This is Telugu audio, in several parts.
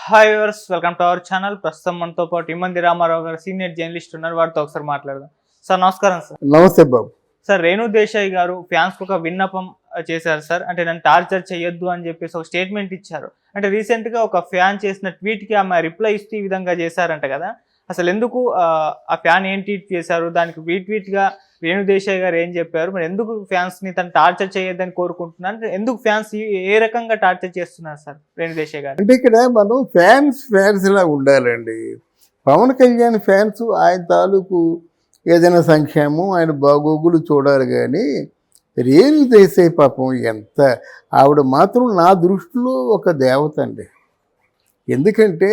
Hi viewers, welcome to our channel. ప్రస్తుతం మనతో పాటు ఇమ్మంది రామారావు గారు సీనియర్ జర్నలిస్ట్ ఉన్నారు. వారితో ఒకసారి మాట్లాడదాం. సార్ నమస్కారం. సార్ నమస్తే బాబు. సార్ రేణు దేశాయ్ గారు ఫ్యాన్స్ ఒక విన్నపం చేశారు సార్. అంటే నన్ను టార్చర్ చేయొద్దు అని చెప్పేసి ఒక స్టేట్మెంట్ ఇచ్చారు. అంటే రీసెంట్ గా ఒక ఫ్యాన్ చేసిన ట్వీట్ కి ఆమె రిప్లై ఇస్తూ ఈ విధంగా చేశారంట కదా. అసలు ఎందుకు ఆ ఫ్యాన్ ఏం ట్వీట్ చేశారు, దానికి రీట్వీట్ గా రేణు దేశాయ్ గారు ఏం చెప్పారు, మరి ఎందుకు ఫ్యాన్స్ ని తను టార్చర్ చేయొద్దని కోరుకుంటున్నారు, ఎందుకు ఫ్యాన్స్ ఏ రకంగా టార్చర్ చేస్తున్నారు సార్ రేణు దేశాయ్ గారు? అంటే ఇక్కడ మనం ఫ్యాన్స్ లా ఉండాలండి. పవన్ కళ్యాణ్ ఫ్యాన్స్ ఆయన తాలూకు ఏదైనా సంక్షేమం ఆయన బాగోగులు చూడాలి. కానీ రేణు దేశాయ్ పాపం ఎంత ఆవిడ మాత్రం నా దృష్టిలో ఒక దేవత అండి. ఎందుకంటే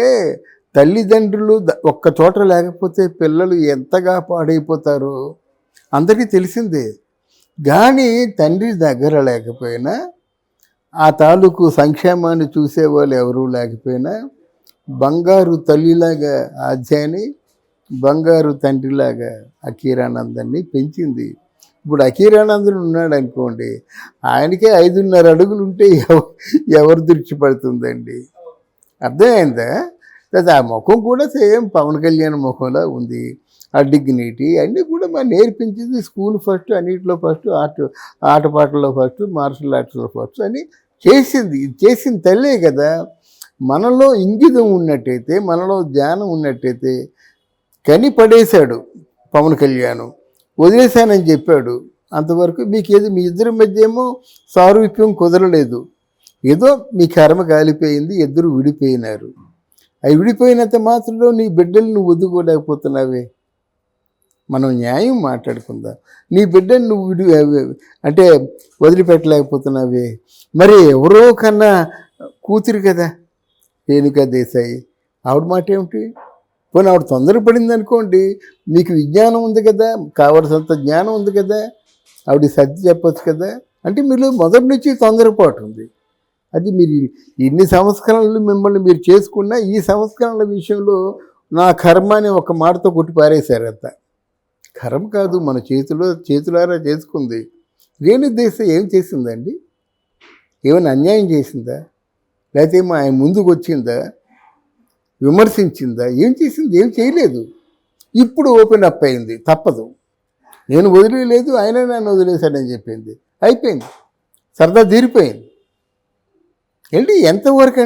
తల్లిదండ్రులు ఒక్క చోట లేకపోతే పిల్లలు ఎంతగా పాడైపోతారో అందరికీ తెలిసిందే. కానీ తండ్రి దగ్గర లేకపోయినా, ఆ తాలూకు సంక్షేమాన్ని చూసేవాళ్ళు ఎవరూ లేకపోయినా, బంగారు తల్లిలాగా ఆధ్యాని, బంగారు తండ్రిలాగా అఖీరానందాన్ని పెంచింది. ఇప్పుడు అఖీరానందన్ ఉన్నాడు అనుకోండి, ఆయనకే 5.5 అడుగులు ఉంటే ఎవరు దృష్టి పడుతుందండి? అర్థమైందా? ఆ ముఖం కూడా సేమ్ పవన్ కళ్యాణ్ ముఖంలా ఉంది. ఆ డిగ్నిటీ అన్నీ కూడా మనం నేర్పించింది. స్కూల్ ఫస్ట్, అన్నింటిలో ఫస్ట్, ఆటపాటల్లో ఫస్ట్, మార్షల్ ఆర్ట్స్లో ఫస్ట్ అని చేసింది తల్లే కదా. మనలో ఇంగితం ఉన్నట్టయితే, మనలో ధ్యానం ఉన్నట్టయితే కని పడేశాడు పవన్ కళ్యాణ్. వదిలేశానని చెప్పాడు. అంతవరకు మీకేదో మీ ఇద్దరి మధ్య ఏమో సారూప్యం కుదరలేదు. ఏదో మీ కర్మ కాలిపోయింది, ఇద్దరు విడిపోయినారు. అవి విడిపోయినంత మాత్రంలో నీ బిడ్డలు నువ్వు వదుకోలేకపోతున్నావే. మనం న్యాయం మాట్లాడుకుందాం. నీ బిడ్డను నువ్వు అంటే వదిలిపెట్టలేకపోతున్నావే. మరి ఎవరో కన్నా కూతురు కదా రేణుకా దేశాయ్, ఆవిడ మాట ఏమిటి? పోనీ ఆవిడ తొందరపడింది అనుకోండి, మీకు విజ్ఞానం ఉంది కదా, కావలసినంత జ్ఞానం ఉంది కదా, ఆవిడ సర్ది చెప్పచ్చు కదా. అంటే మీరు మొదటి నుంచి తొందరపాటు ఉంది. అది మీరు ఇన్ని సంస్కరణలు మిమ్మల్ని మీరు చేసుకున్నా ఈ సంస్కరణల విషయంలో నా కర్మ అని ఒక మాటతో కొట్టి పారేశారు. అంత కర్మ కాదు, మన చేతులారా చేసుకుంది. రేణు దేశాయ్ ఏం చేసిందండి? ఏమైనా అన్యాయం చేసిందా? లేకపోతే ఏమో ఆయన ముందుకు వచ్చిందా? విమర్శించిందా? ఏం చేసింది? ఏం చేయలేదు. ఇప్పుడు ఓపెన్ అప్ అయింది. తప్పదు, నేను వదిలేదు, ఆయన నన్ను వదిలేశాడని చెప్పింది. అయిపోయింది, సరదా తీరిపోయింది. ఏంటి ఎంతవరకు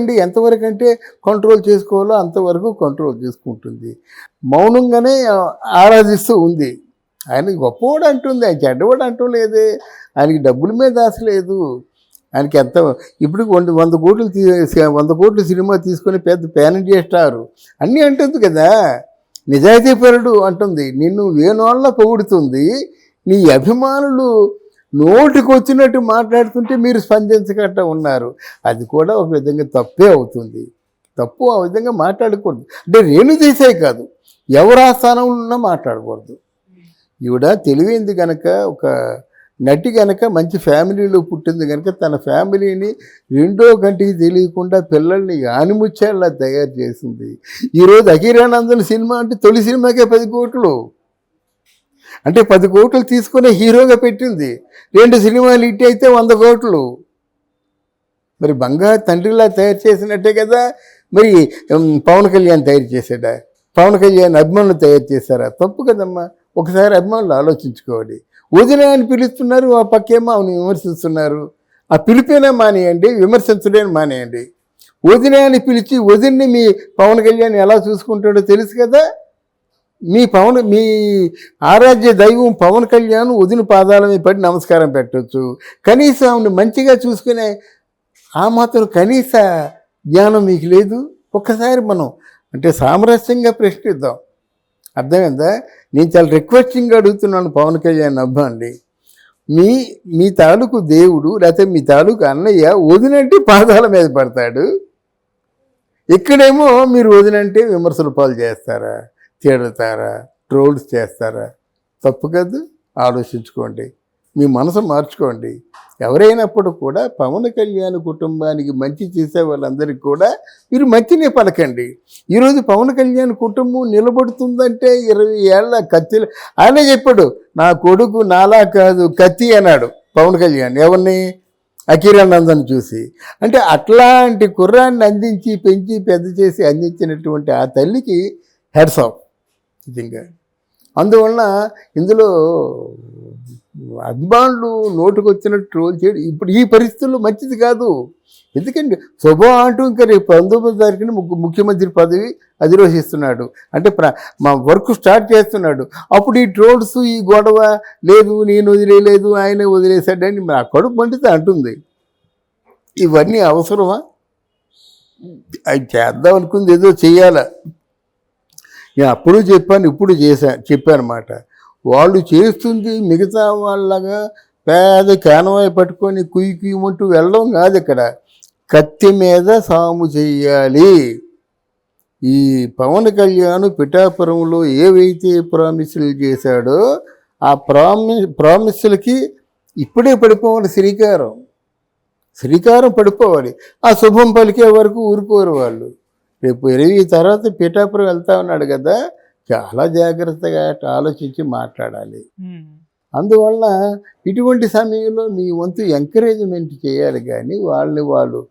అంటే కంట్రోల్ చేసుకోవాలో అంతవరకు కంట్రోల్ చేసుకుంటుంది. మౌనంగానే ఆరాధిస్తూ ఉంది. ఆయన గొప్పవాడు అంటుంది, ఆయన చెడ్డవాడు అంటూ లేదే. ఆయనకి డబ్బుల మీద ఆశ లేదు. ఆయనకి ఎంత ఇప్పుడు 100 కోట్లు సినిమా తీసుకొని పెద్ద ప్యాన్ చేస్తారు అన్నీ అంటుంది కదా. నిజాయితీపరుడు అంటుంది, నిన్ను వేణోళ్ళ పొగుడుతుంది. నీ అభిమానులు నోటికి వచ్చినట్టు మాట్లాడుతుంటే మీరు స్పందించకుండా ఉన్నారు. అది కూడా ఒక విధంగా తప్పే అవుతుంది. తప్పు ఆ విధంగా మాట్లాడకూడదు. అంటే రేణు దేశాయ్ కాదు, ఎవరు ఆ స్థానంలో ఉన్నా మాట్లాడకూడదు. ఈవిడ తెలివైంది కనుక, ఒక నటి కనుక, మంచి ఫ్యామిలీలో పుట్టింది కనుక తన ఫ్యామిలీని రెండో కంటికి తెలియకుండా పిల్లల్ని ఆనిముచ్చేలా తయారు చేసింది. ఈరోజు అఖీరానందన్ సినిమా అంటే తొలి సినిమాకే 10 కోట్లు. అంటే 10 కోట్లు తీసుకునే హీరోగా పెట్టింది. 2 సినిమాలు హిట్ అయితే 100 కోట్లు. మరి బంగారు తండ్రిలా తయారు చేసినట్టే కదా. మరి పవన్ కళ్యాణ్ తయారు చేశాడా? పవన్ కళ్యాణ్ అభిమానులు తయారు చేశారా? తప్పు కదమ్మా. ఒకసారి అభిమానులు ఆలోచించుకోవాలి. వదిన అని పిలుస్తున్నారు, ఆ పక్కేమో ఆమెను విమర్శిస్తున్నారు. ఆ పిలిపేనే మానేయండి, విమర్శించలేని మానేయండి. వదిన అని పిలిచి వదిన్ని మీ పవన్ కళ్యాణ్ ఎలా చూసుకుంటాడో తెలుసు కదా. మీ ఆరాధ్య దైవం పవన్ కళ్యాణ్ వదిన పాదాల మీద పడి నమస్కారం పెట్టవచ్చు. కనీసం ఆమెను మంచిగా చూసుకునే ఆ మాత్రం కనీస జ్ఞానం మీకు లేదు. ఒక్కసారి మనం అంటే సామరస్యంగా ప్రశ్నిద్దాం. అర్థమైందా? నేను చాలా రిక్వెస్టింగ్గా అడుగుతున్నాను పవన్ కళ్యాణ్ అబ్బాండి, మీ తాలూకు దేవుడు లేకపోతే మీ తాలూకు అన్నయ్య వదినంటే పాదాల మీద పడతాడు. ఇక్కడేమో మీరు వదినంటే విమర్శల పాలు చేస్తారా, తిడతారా, ట్రోల్స్ చేస్తారా? తప్పు కాదు. ఆలోచించుకోండి, మీ మనసు మార్చుకోండి. ఎవరైనప్పుడు కూడా పవన్ కళ్యాణ్ కుటుంబానికి మంచి చేసే వాళ్ళందరికీ కూడా మీరు మంచినే పలకండి. ఈరోజు పవన్ కళ్యాణ్ కుటుంబం నిలబడుతుందంటే 20 ఏళ్ల కత్తిలు. ఆయనే చెప్పాడు, నా కొడుకు నాలా కాదు కత్తి అన్నాడు పవన్ కళ్యాణ్. ఎవరిని? అఖిరానందన్ చూసి. అంటే అట్లాంటి కుర్రాన్ని అందించి పెంచి పెద్ద చేసి అందించినటువంటి ఆ తల్లికి హెడ్స్ ఆఫ్ నిజంగా. అందువలన ఇందులో అభిమానులు నోటుకొచ్చినట్టు ట్రోల్ చేయడం ఇప్పుడు ఈ పరిస్థితుల్లో మంచిది కాదు. ఎందుకంటే స్వభావం అంటూ ఇంకా రేపు 19వ తారీఖున ముఖ్యమంత్రి పదవి అధిరోహిస్తున్నాడు, అంటే మా వర్క్ స్టార్ట్ చేస్తున్నాడు. అప్పుడు ఈ ట్రోల్స్ ఈ గొడవ లేదు, నేను వదిలేదు ఆయనే వదిలేశాడని మా కడుపు మండితే అంటుంది. ఇవన్నీ అవసరమా? అది చేద్దాం అనుకుంది ఏదో చెయ్యాల. నేను అప్పుడు చెప్పాను, ఇప్పుడు చెప్పానమాట. వాళ్ళు చేస్తుంది మిగతా వాళ్ళగా పేద కానవాయి పట్టుకొని కుయ్యమంటూ వెళ్ళడం కాదు. ఇక్కడ కత్తి మీద సాము చెయ్యాలి. ఈ పవన్ కళ్యాణ్ పిఠాపురంలో ఏవైతే ప్రామిసులు చేశాడో ఆ ప్రామిసులకి ఇప్పుడే పడిపోవాలి, శ్రీకారం పడిపోవాలి. ఆ శుభం పలికే వరకు ఊరుకోరు వాళ్ళు. రేపు 20 తర్వాత పిఠాపురం వెళ్తా ఉన్నాడు కదా, చాలా జాగ్రత్తగా ఆలోచించి మాట్లాడాలి. అందువల్ల ఇటువంటి సమయంలో మీ వంతు ఎంకరేజ్మెంట్ చేయాలి, కానీ వాళ్ళు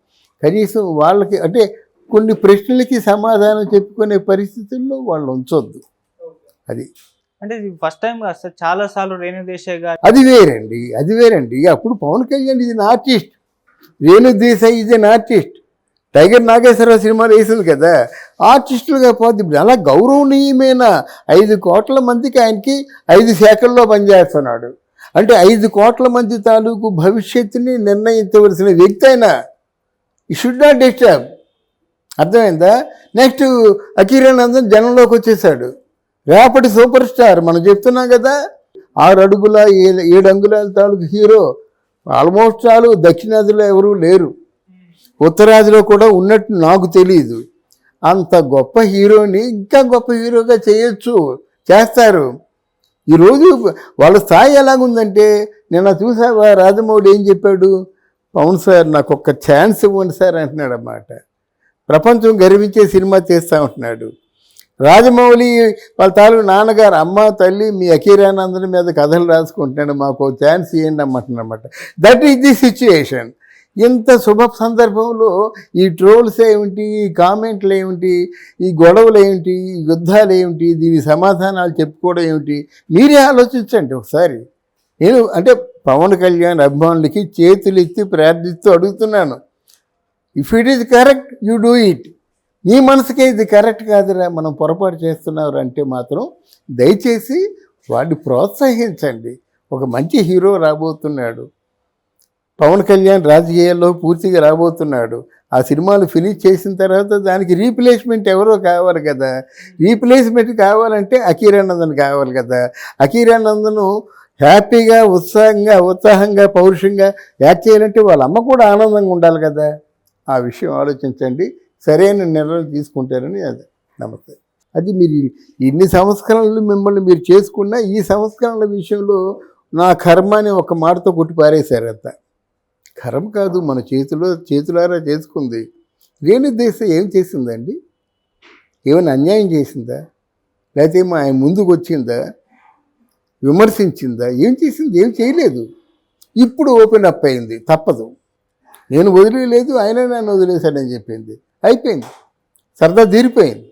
కనీసం వాళ్ళకి అంటే కొన్ని ప్రశ్నలకి సమాధానం చెప్పుకునే పరిస్థితుల్లో వాళ్ళు ఉంచొద్దు. అది అంటే ఫస్ట్ టైం కాదు సార్, చాలా సార్లు రేణుదేశాయ్ గారు అది వేరండి. అప్పుడు పవన్ కళ్యాణ్ ఇది ఆర్టిస్ట్, రేణుదేశాయ్ ఇది ఆర్టిస్ట్. టైగర్ నాగేశ్వరరావు సినిమాలు వేసింది కదా, ఆర్టిస్టులుగా పోతే అలా గౌరవనీయమైన 5 కోట్ల మందికి ఆయనకి 5 శాఖల్లో పనిచేస్తున్నాడు. అంటే 5 కోట్ల మంది తాలూకు భవిష్యత్తుని నిర్ణయించవలసిన వ్యక్తి అయినా ఈ షుడ్ నాట్ డిస్టర్బ్. అర్థమైందా? నెక్స్ట్ అఖిరానందన్ జనంలోకి వచ్చేసాడు, రేపటి సూపర్ స్టార్. మనం చెప్తున్నాం కదా, 6 అడుగుల 7 అంగుళాల తాలూకు హీరో. ఆల్మోస్ట్ చాలు దక్షిణాదిలో ఎవరూ లేరు, ఉత్తరాదిలో కూడా ఉన్నట్టు నాకు తెలియదు. అంత గొప్ప హీరోని ఇంకా గొప్ప హీరోగా చేస్తారు. ఈరోజు వాళ్ళ స్థాయి ఎలాగుందంటే, నిన్న చూసావా రాజమౌళి ఏం చెప్పాడు? పవన్ సార్ నాకు ఒక్క ఛాన్స్ ఇవ్వండి సార్ అంటున్నాడు అన్నమాట. ప్రపంచం గర్వించే సినిమా చేస్తూ ఉంటున్నాడు. రాజమౌళి వాళ్ళ తాలూకు నాన్నగారు, అమ్మ తల్లి మీ అఖిరానందన్ మీద కథలు రాసుకుంటున్నాడు, మాకు ఛాన్స్ ఇవ్వండి అమ్మంటున్నమాట. That is the situation. ఇంత శుభ సందర్భంలో ఈ ట్రోల్స్ ఏమిటి, ఈ కామెంట్లు ఏమిటి, ఈ గొడవలు ఏమిటి, ఈ యుద్ధాలు ఏమిటి, దీని సమాధానాలు చెప్పుకోవడం ఏమిటి? మీరే ఆలోచించండి ఒకసారి. నేను అంటే పవన్ కళ్యాణ్ అభిమానులకి చేతులు ఎత్తి ప్రార్థిస్తూ అడుగుతున్నాను, if it is correct you do it. నీ మనసుకే ఇది కరెక్ట్ కాదురా, మనం పొరపాటు చేస్తున్నారు అంటే మాత్రం దయచేసి వాడిని ప్రోత్సహించండి. ఒక మంచి హీరో రాబోతున్నాడు, పవన్ కళ్యాణ్ రాజకీయాల్లో పూర్తిగా రాబోతున్నాడు. ఆ సినిమాలు ఫినిష్ చేసిన తర్వాత దానికి రీప్లేస్మెంట్ ఎవరో కావాలి కదా. రీప్లేస్మెంట్ కావాలంటే అఖిరానందన్ కావాలి కదా. అఖిరానందన్ హ్యాపీగా ఉత్సాహంగా పౌరుషంగా యాక్ట్ చేయాలంటే వాళ్ళ అమ్మ కూడా ఆనందంగా ఉండాలి కదా. ఆ విషయం ఆలోచించండి, సరైన నిర్ణయం తీసుకుంటారని. అది నమస్తే. అది మీరు ఇన్ని సంస్కరణలు మిమ్మల్ని మీరు చేసుకున్న ఈ సంస్కరణల విషయంలో నా కర్మ అని ఒక మాటతో కొట్టి పారేశారు. అంత కర్మ కాదు, మన చేతులారా చేసుకుంది. రేణుదేశాయ్ ఏం చేసిందండి? ఏమైనా అన్యాయం చేసిందా? లేకపోతే ఆయన ముందుకు వచ్చిందా? విమర్శించిందా? ఏం చేసింది? ఏం చేయలేదు. ఇప్పుడు ఓపెన్ అప్ అయింది, తప్పదు. నేను వదిలేదు, ఆయన నన్ను వదిలేశాడని చెప్పింది, అయిపోయింది, సరదా తీరిపోయింది.